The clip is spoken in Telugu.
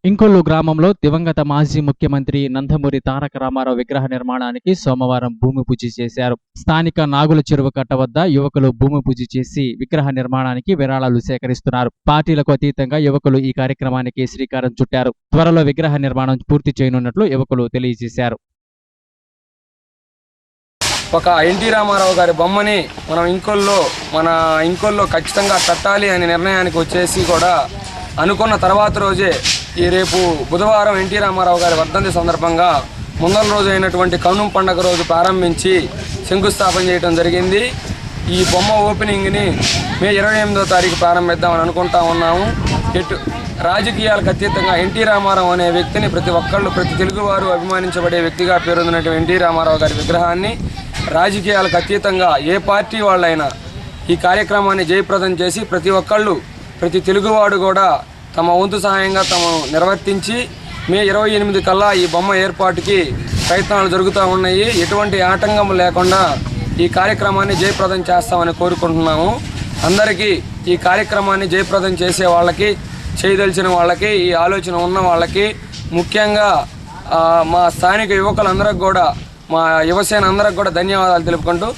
ఇంకొల్లు గ్రామంలో దివంగత మాజీ ముఖ్యమంత్రి నందమూరి తారక రామారావు విగ్రహ నిర్మాణానికి సోమవారం భూమి పూజ చేశారు. స్థానిక నాగుల చెరువు కట్ట వద్ద యువకులు భూమి పూజ చేసి విగ్రహ నిర్మాణానికి విరాళాలు సేకరిస్తున్నారు. పార్టీలకు అతీతంగా యువకులు ఈ కార్యక్రమానికి శ్రీకారం చుట్టారు. త్వరలో విగ్రహ నిర్మాణం పూర్తి చేయనున్నట్లు యువకులు తెలియజేశారు. ఒక ఎన్టీ రామారావు గారి బొమ్మని మన ఇంకొల్లో ఖచ్చితంగా కట్టాలి అనే నిర్ణయానికి వచ్చేసి కూడా అనుకున్న తర్వాత రోజే ఈ రేపు బుధవారం ఎన్టీ రామారావు గారి వర్ధంతి సందర్భంగా ముందల రోజు అయినటువంటి కన్నుం పండుగ రోజు ప్రారంభించి శంకుస్థాపన చేయడం జరిగింది. ఈ బొమ్మ ఓపెనింగ్ని మే 28వ తారీఖు ప్రారంభిద్దామని అనుకుంటా ఉన్నాము. రాజకీయాలకు అతీతంగా ఎన్టీ రామారావు అనే వ్యక్తిని ప్రతి తెలుగువారు అభిమానించబడే వ్యక్తిగా పేరొందినటువంటి ఎన్టీ రామారావు గారి విగ్రహాన్ని రాజకీయాలకు అతీతంగా ఏ పార్టీ వాళ్ళైనా ఈ కార్యక్రమాన్ని జయప్రదం చేసి ప్రతి తెలుగువాడు కూడా తమ వంతు సహాయంగా నిర్వర్తించి మే 28 కల్లా ఈ బొమ్మ ఏర్పాటుకి ప్రయత్నాలు జరుగుతూ ఉన్నాయి. ఎటువంటి ఆటంకం లేకుండా ఈ కార్యక్రమాన్ని జయప్రదం చేస్తామని కోరుకుంటున్నాము. అందరికీ ఈ కార్యక్రమాన్ని జయప్రదం చేసే వాళ్ళకి, చేయదలిచిన వాళ్ళకి, ఈ ఆలోచన ఉన్న వాళ్ళకి, ముఖ్యంగా మా స్థానిక యువకులందరికి కూడా, మా యువసేన అందరికి కూడా ధన్యవాదాలు తెలుపుకుంటూ